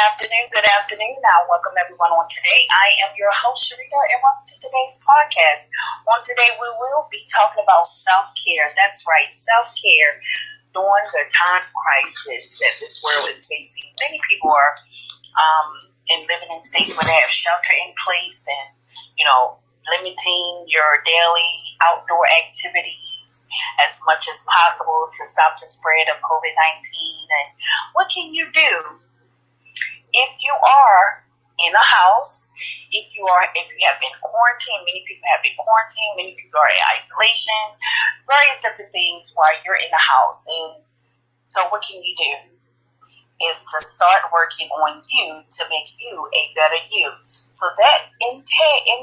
Good afternoon. Now, welcome everyone on today. I am your host, Sharita, and welcome to today's podcast. On today, we will be talking about self-care. That's right, self-care during the time crisis that this world is facing. Many people are living in states where they have shelter in place and, limiting your daily outdoor activities as much as possible to stop the spread of COVID-19. And what can you do if you are in a house? If you have been quarantined? Many people have been quarantined. Many people are in isolation. Various different things while you're in the house. And so, what can you do? Is to start working on you to make you a better you. So that in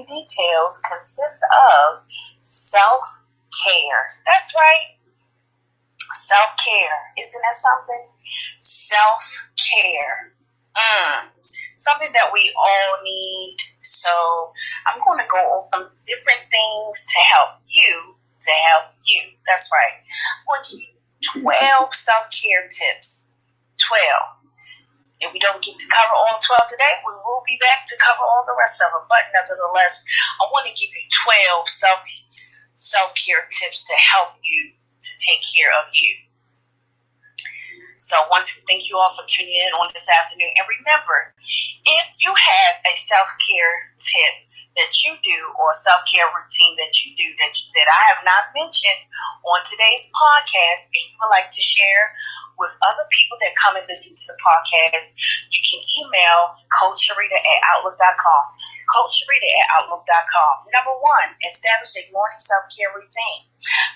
details consists of self-care. That's right. Self-care. Isn't that something? Self-care. Something that we all need. So I'm going to go over different things to help you. That's right. I'm going to give you 12 self-care tips. 12. If we don't get to cover all 12 today, we will be back to cover all the rest of them. But nevertheless, I want to give you 12 self-care tips to help you to take care of you. So once again, thank you all for tuning in on this afternoon. And remember, if you have a self-care tip that you do or a self-care routine that you do that I have not mentioned on today's podcast and you would like to share with other people that come and listen to the podcast, you can email coachsharita@outlook.com. coachsharita@outlook.com. Number one, establish a morning self-care routine.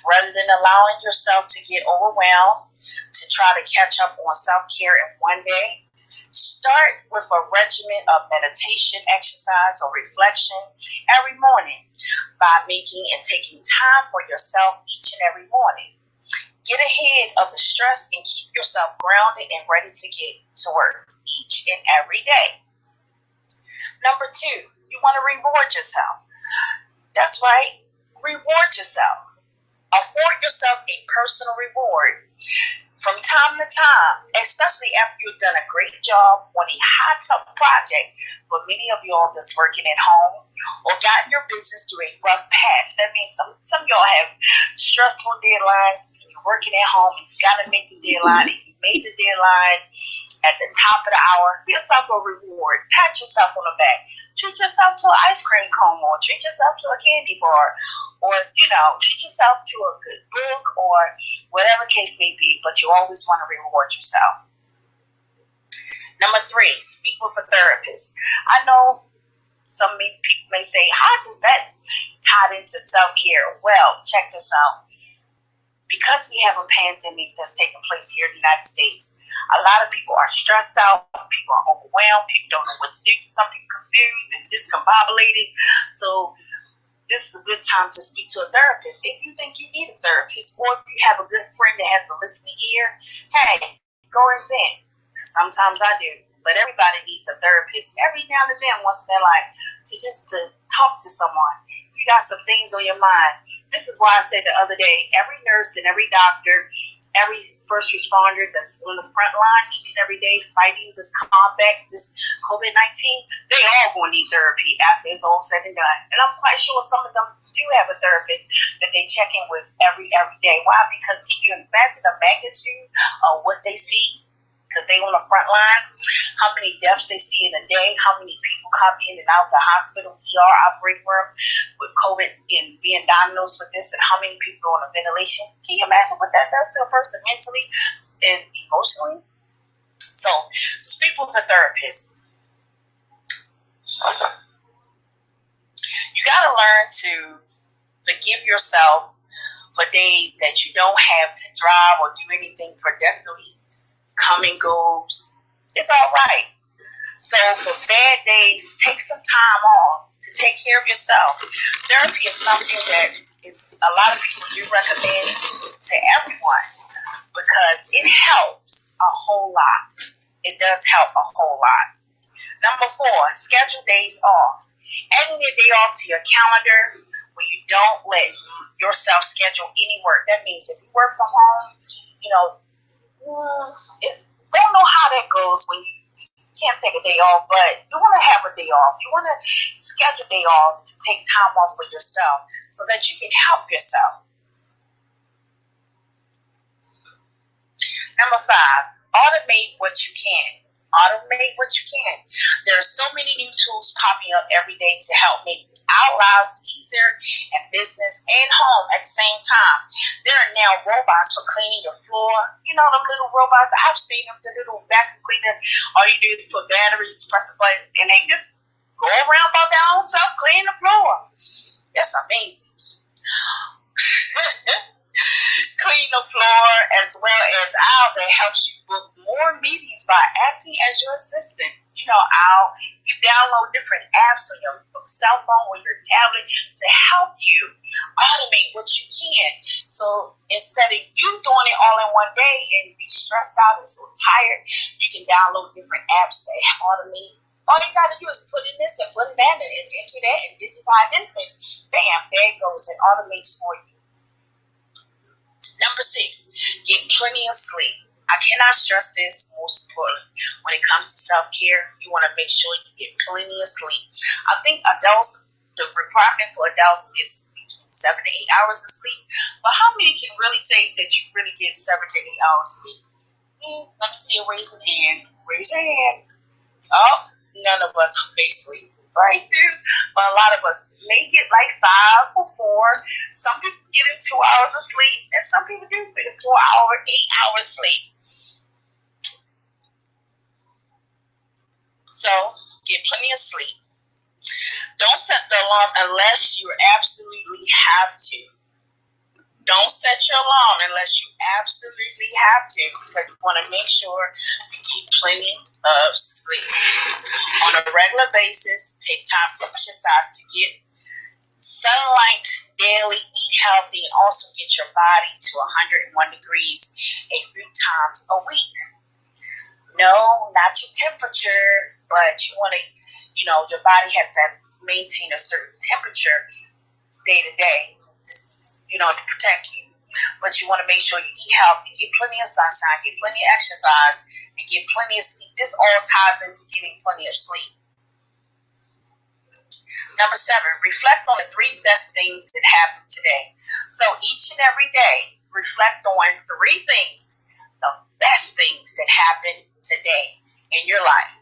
Rather than allowing yourself to get overwhelmed to try to catch up on self-care in one day, start with a regimen of meditation, exercise, or reflection every morning by making and taking time for yourself each and every morning. Get ahead of the stress and keep yourself grounded and ready to get to work each and every day. Number two, you want to reward yourself. That's right, reward yourself. Afford yourself a personal reward from time to time, especially after you've done a great job on a high-top project. For many of y'all that's working at home or gotten your business through a rough patch, that means some of y'all have stressful deadlines. You're working at home and you got to make the deadline, and you made the deadline at the top of the hour. Give yourself a reward. Pat yourself on the back. Treat yourself to an ice cream cone, or treat yourself to a candy bar, or treat yourself to a good book, or whatever case may be. But you always want to reward yourself. Number three, speak with a therapist. I know some people may say, how does that tie into self-care? Well, check this out. Because we have a pandemic that's taking place here in the United States, a lot of people are stressed out, people are overwhelmed, people don't know what to do, some people confused and discombobulated. So this is a good time to speak to a therapist. If you think you need a therapist, or if you have a good friend that has a listening ear, hey, go and vent. Sometimes I do, but everybody needs a therapist every now and then, once in their life, to talk to someone. You got some things on your mind. This is why I said the other day, every nurse and every doctor, every first responder that's on the front line each and every day fighting this combat, this COVID-19, they all going to need therapy after it's all said and done. And I'm quite sure some of them do have a therapist that they check in with every day. Why? Because can you imagine the magnitude of what they see? Because they on the front line, how many deaths they see in a day, how many people come in and out the hospital, ER, operating room with COVID and being diagnosed with this, and how many people are on a ventilation. Can you imagine what that does to a person mentally and emotionally? So, speak with a therapist. You got to learn to forgive yourself for days that you don't have to drive or do anything productively. Come and goes. It's all right. So for bad days, take some time off to take care of yourself. Therapy is something that is a lot of people do recommend to everyone because it helps a whole lot. It does help a whole lot. Number four, schedule days off. Adding a day off to your calendar where you don't let yourself schedule any work. That means if you work from home, don't know how that goes when can't take a day off, but you want to have a day off. You want to schedule a day off to take time off for yourself so that you can help yourself. Number 5, automate what you can. Automate what you can. There are so many new tools popping up every day to help make our lives easier in business and home at the same time. There are now robots for cleaning your floor. You know, them little robots. I've seen them, the little vacuum cleaner. All you do is put batteries, press a button, and they just go around by their own self, clean the floor. That's amazing. Clean the floor as well as Owl that helps you book more meetings by acting as your assistant. You know, Owl, you download different apps on your cell phone or your tablet to help you automate what you can. So instead of you doing it all in one day and be stressed out and so tired, you can download different apps to automate. All you got to do is put in this and put in that and enter that and digitize this and bam, there it goes. It automates for you. Number 6, get plenty of sleep. I cannot stress this most importantly. When it comes to self-care, you want to make sure you get plenty of sleep. I think adults, the requirement for adults is between 7 to 8 hours of sleep. But how many can really say that you really get 7 to 8 hours of sleep? Let me see a raise of hand. Raise your hand. Oh, none of us basically. Right through, but a lot of us make it like 5 or 4. Some people get in 2 hours of sleep, and some people do get 4 hour, 8 hours sleep. So get plenty of sleep. Don't set the alarm unless you absolutely have to. Don't set your alarm unless you absolutely have to, because you want to make sure you get plenty of sleep. On a regular basis, take time to exercise to get sunlight daily, eat healthy, and also get your body to 101 degrees a few times a week. No, not your temperature, but you want to, your body has to maintain a certain temperature day to day, to protect you. But you want to make sure you eat healthy, get plenty of sunshine, get plenty of exercise, and get plenty of sleep. This all ties into getting plenty of sleep. Number 7, reflect on the 3 best things that happened today. So each and every day, reflect on 3 things, the best things that happened today in your life.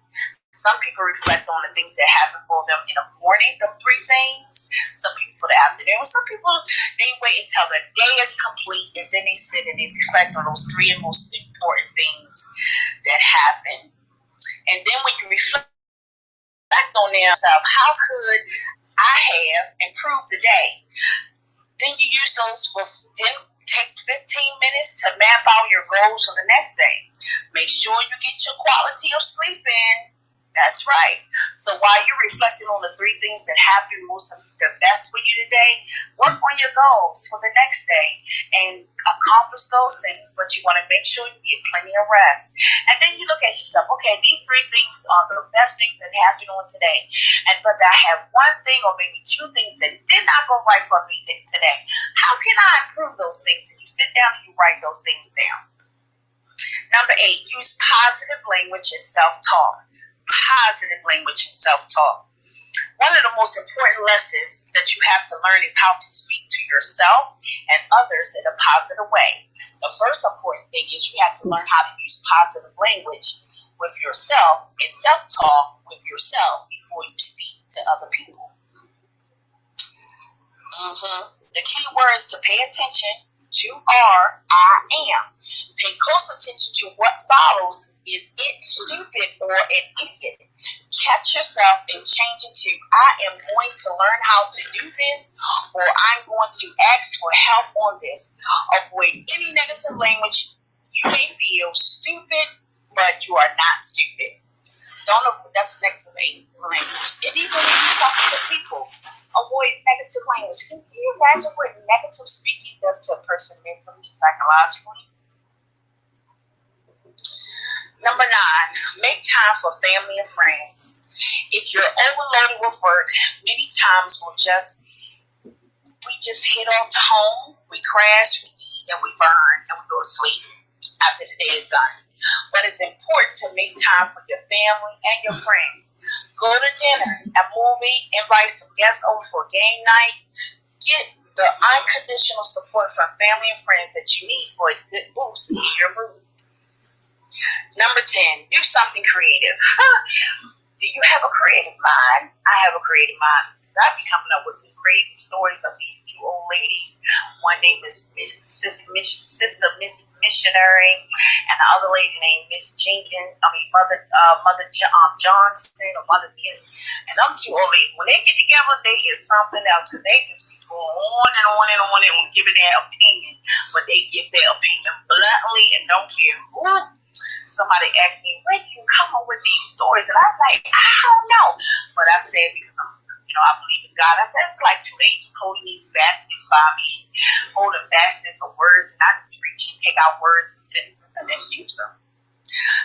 Some people reflect on the things that happen for them in the morning, the 3 things. Some people for the afternoon. Some people, they wait until the day is complete and then they sit and they reflect on those 3 most important things that happen. And then when you reflect on themselves, how could I have improved today? Then you use those then take 15 minutes to map out your goals for the next day. Make sure you get your quality of sleep in. That's right. So while you're reflecting on the 3 things that happened the best for you today, work on your goals for the next day and accomplish those things. But you want to make sure you get plenty of rest. And then you look at yourself, okay, these 3 things are the best things that happened on today. But I have 1 thing or maybe 2 things that did not go right for me today. How can I improve those things? And you sit down and you write those things down. Number 8, use positive language and self-talk. Positive language and self-talk. One of the most important lessons that you have to learn is how to speak to yourself and others in a positive way. The first important thing is you have to learn how to use positive language with yourself and self-talk with yourself before you speak to other people. The key word is to pay attention to I am. Pay close attention to what follows. Is it stupid or an idiot? Catch yourself and change it to I am going to learn how to do this, or I'm going to ask for help on this. Avoid any negative language. You may feel stupid, but you are not stupid. That's negative language. And even when you're talking to people, avoid negative language. Can you imagine what negative speaking does to a person mentally, psychologically? Number 9, make time for family and friends. If you're overloaded with work, many times we just head off to home, we crash, we eat, and we burn, and we go to sleep after the day is done. But it's important to make time for your family and your friends. Go to dinner, a movie, invite some guests over for game night. Get the unconditional support from family and friends that you need for a good boost in your mood. Number 10, do something creative. Do you have a creative mind? I have a creative mind. Because I've been coming up with some crazy stories of these two old ladies. One named Sister Missionary, and the other lady named Miss Jenkins. Mother Johnson or Mother Kids. And them two old ladies, when they get together, they get something else. Because they just be going on and on and on and giving their opinion. But they give their opinion bluntly and don't care who. Somebody asked me, where do you come up with these stories? And I'm like, I don't know. But I said, because I believe in God. I said, it's like two angels holding these baskets by me, holding baskets of words, and I just reach and take out words and sentences and just use them.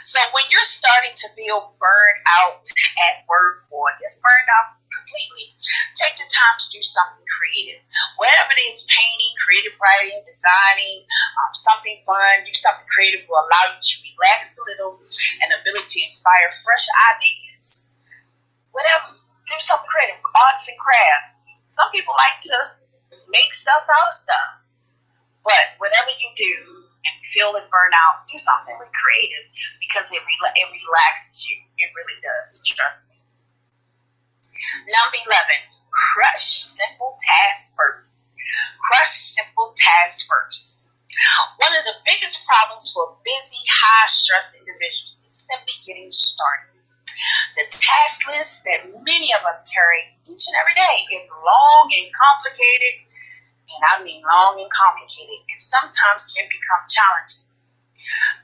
So when you're starting to feel burned out at work or just burned out completely, take the time to do something creative. Whatever it is, painting, creative writing, designing, something fun, do something creative will allow you to relax a little and ability to inspire fresh ideas. Whatever, do something creative, arts and craft. Some people like to make stuff out of stuff. But whatever you do and feel it burn out, do something creative because it relaxes you. It really does, trust me. Number 11, crush simple tasks first. Crush simple tasks first. One of the biggest problems for busy, high-stress individuals is simply getting started. The task list that many of us carry each and every day is long and complicated, and I mean long and complicated, and sometimes can become challenging.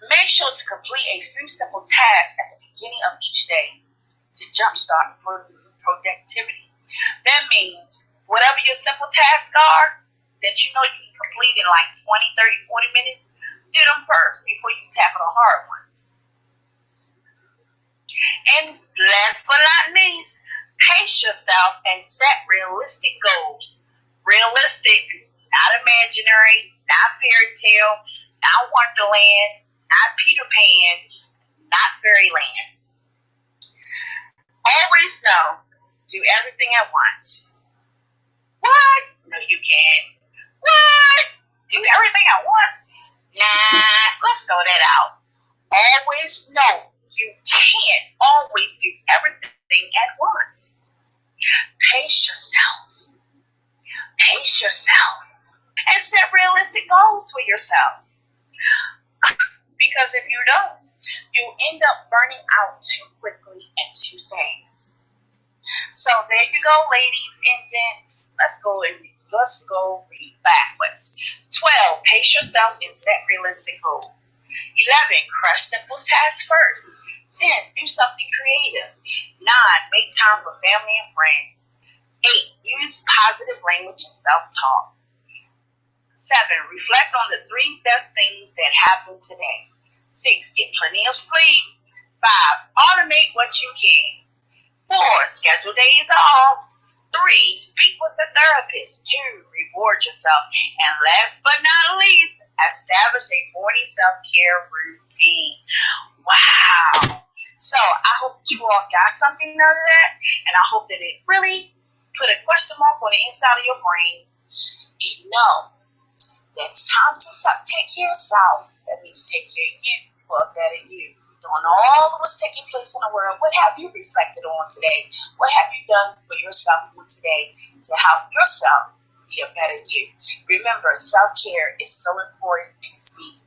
Make sure to complete a few simple tasks at the beginning of each day to jumpstart productivity. That means whatever your simple tasks are that you know you can complete in like 20, 30, 40 minutes, do them first before you tackle the hard ones. And last but not least, pace yourself and set realistic goals. Realistic, not imaginary, not fairy tale, not Wonderland, not Peter Pan, not Fairyland. Always know, do everything at once. What? No, you can't. What? Do everything at once? Nah, let's throw that out. Always know you can't always do everything at once. Pace yourself. Pace yourself. And set realistic goals for yourself. Because if you don't, you end up burning out too quickly and too fast. So there you go, ladies and gents. Let's go read backwards. 12, pace yourself and set realistic goals. 11, crush simple tasks first. 10, do something creative. 9, make time for family and friends. 8, use positive language and self-talk. 7, reflect on the 3 best things that happened today. 6, get plenty of sleep. 5, automate what you can. 4, schedule days off. 3, speak with a therapist. 2, reward yourself. And last but not least, establish a morning self-care routine. Wow. So I hope that you all got something out of that. And I hope that it really put a question mark on the inside of your brain. You know that it's time to take care of yourself. That means take care of you for a better you. On all what's taking place in the world, what have you reflected on today? What have you done for yourself today to help yourself be a better you? Remember, self-care is so important and it's needed.